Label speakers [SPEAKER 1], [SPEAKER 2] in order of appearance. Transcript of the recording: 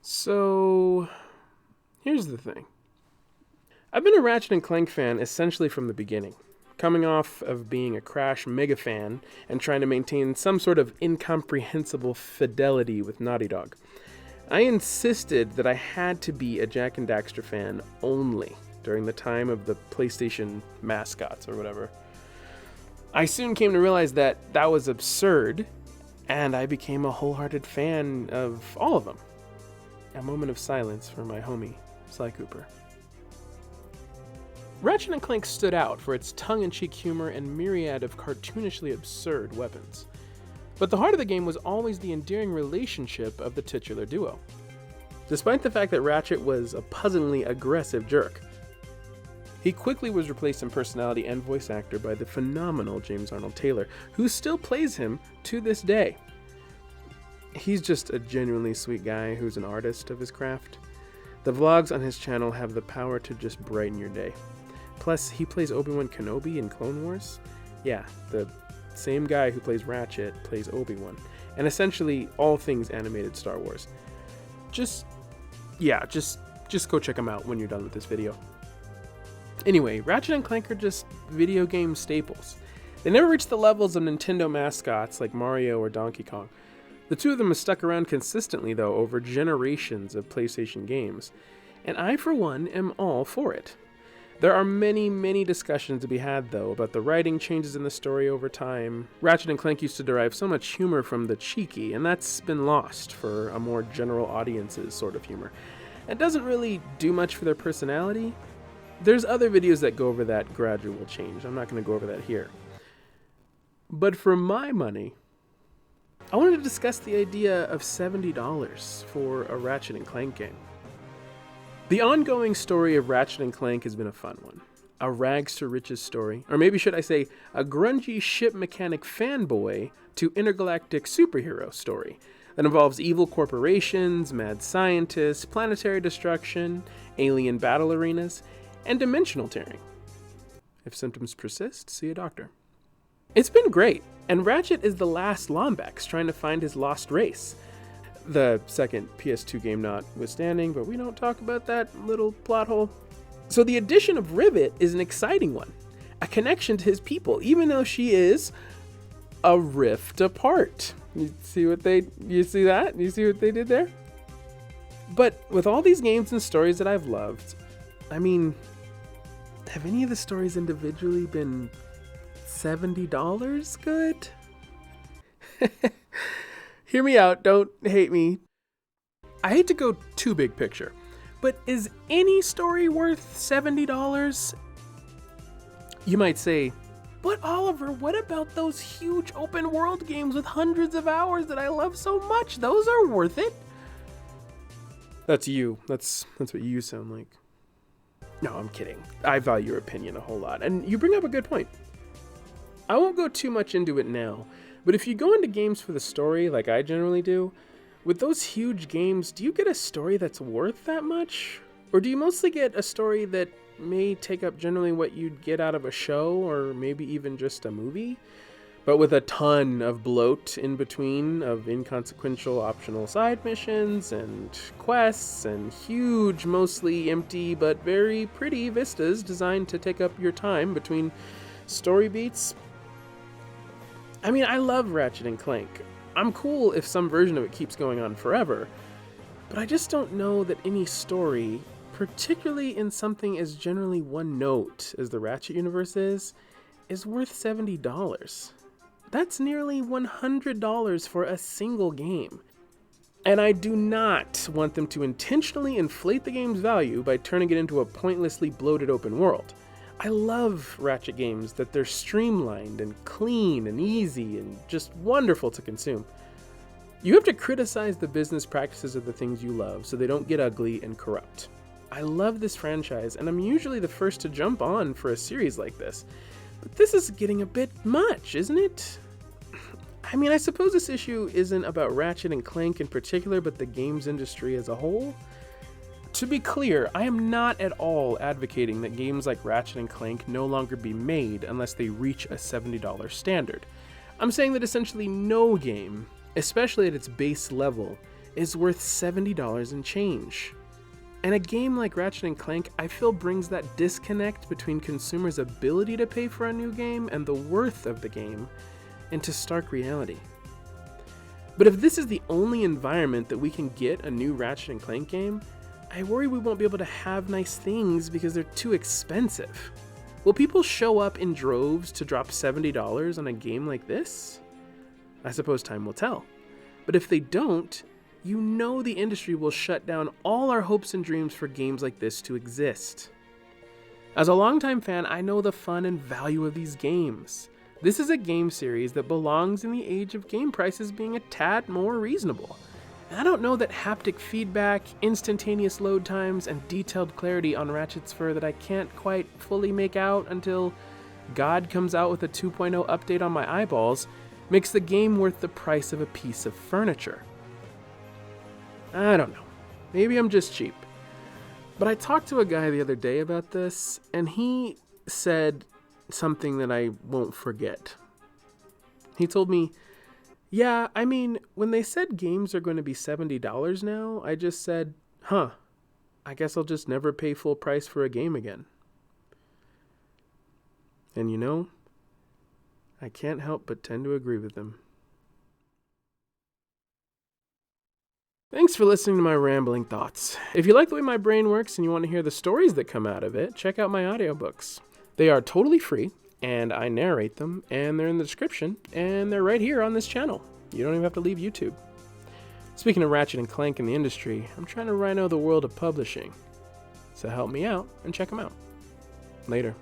[SPEAKER 1] So, here's the thing. I've been a Ratchet & Clank fan essentially from the beginning, coming off of being a Crash mega fan and trying to maintain some sort of incomprehensible fidelity with Naughty Dog. I insisted that I had to be a Jak and Daxter fan only during the time of the PlayStation mascots or whatever. I soon came to realize that that was absurd, and I became a wholehearted fan of all of them. A moment of silence for my homie, Sly Cooper. Ratchet & Clank stood out for its tongue-in-cheek humor and myriad of cartoonishly absurd weapons. But the heart of the game was always the endearing relationship of the titular duo. Despite the fact that Ratchet was a puzzlingly aggressive jerk, he quickly was replaced in personality and voice actor by the phenomenal James Arnold Taylor, who still plays him to this day. He's just a genuinely sweet guy who's an artist of his craft. The vlogs on his channel have the power to just brighten your day. Plus, he plays Obi-Wan Kenobi in Clone Wars. Yeah, the same guy who plays Ratchet plays Obi-Wan. And essentially all things animated Star Wars. Just go check him out when you're done with this video. Anyway, Ratchet and Clank are just video game staples. They never reached the levels of Nintendo mascots like Mario or Donkey Kong. The two of them have stuck around consistently, though, over generations of PlayStation games. And I, for one, am all for it. There are many discussions to be had, though, about the writing changes in the story over time. Ratchet and Clank used to derive so much humor from the cheeky, and that's been lost for a more general audience's sort of humor. It doesn't really do much for their personality. There's other videos that go over that gradual change. I'm not going to go over that here. But for my money, I wanted to discuss the idea of $70 for a Ratchet and Clank game. The ongoing story of Ratchet and Clank has been a fun one. A rags to riches story, or maybe should I say, a grungy ship mechanic fanboy to intergalactic superhero story that involves evil corporations, mad scientists, planetary destruction, alien battle arenas, and dimensional tearing. If symptoms persist, see a doctor. It's been great, and Ratchet is the last Lombax trying to find his lost race. The second PS2 game notwithstanding, but we don't talk about that little plot hole. So the addition of Rivet is an exciting one, a connection to his people, even though she is a rift apart. You see that? You see what they did there? But with all these games and stories that I've loved, I mean, have any of the stories individually been $70 good? Hear me out, don't hate me. I hate to go too big picture, but is any story worth $70? You might say, but Oliver, what about those huge open world games with hundreds of hours that I love so much? Those are worth it. That's you. That's what you sound like. No, I'm kidding. I value your opinion a whole lot, and you bring up a good point. I won't go too much into it now, but if you go into games for the story, like I generally do, with those huge games, do you get a story that's worth that much? Or do you mostly get a story that may take up generally what you'd get out of a show, or maybe even just a movie, but with a ton of bloat in between of inconsequential optional side missions and quests and huge, mostly empty but very pretty vistas designed to take up your time between story beats? I mean, I love Ratchet and Clank. I'm cool if some version of it keeps going on forever, but I just don't know that any story, particularly in something as generally one note as the Ratchet universe is worth $70. That's nearly $100 for a single game. And I do not want them to intentionally inflate the game's value by turning it into a pointlessly bloated open world. I love Ratchet games that they're streamlined and clean and easy and just wonderful to consume. You have to criticize the business practices of the things you love so they don't get ugly and corrupt. I love this franchise, and I'm usually the first to jump on for a series like this. But this is getting a bit much, isn't it? I mean, I suppose this issue isn't about Ratchet and Clank in particular, but the games industry as a whole. To be clear, I am not at all advocating that games like Ratchet and Clank no longer be made unless they reach a $70 standard. I'm saying that essentially no game, especially at its base level, is worth $70 and change. And a game like Ratchet & Clank, I feel, brings that disconnect between consumers' ability to pay for a new game and the worth of the game into stark reality. But if this is the only environment that we can get a new Ratchet & Clank game, I worry we won't be able to have nice things because they're too expensive. Will people show up in droves to drop $70 on a game like this? I suppose time will tell. But if they don't, you know the industry will shut down all our hopes and dreams for games like this to exist. As a longtime fan, I know the fun and value of these games. This is a game series that belongs in the age of game prices being a tad more reasonable. And I don't know that haptic feedback, instantaneous load times, and detailed clarity on Ratchet's fur that I can't quite fully make out until God comes out with a 2.0 update on my eyeballs makes the game worth the price of a piece of furniture. I don't know. Maybe I'm just cheap. But I talked to a guy the other day about this, and he said something that I won't forget. He told me, yeah, I mean, when they said games are going to be $70 now, I just said, I guess I'll just never pay full price for a game again. And you know, I can't help but tend to agree with him. Thanks for listening to my rambling thoughts. If you like the way my brain works and you want to hear the stories that come out of it, check out my audiobooks. They are totally free, and I narrate them, and they're in the description, and they're right here on this channel. You don't even have to leave YouTube. Speaking of Ratchet & Clank in the industry, I'm trying to rhino the world of publishing. So help me out and check them out. Later.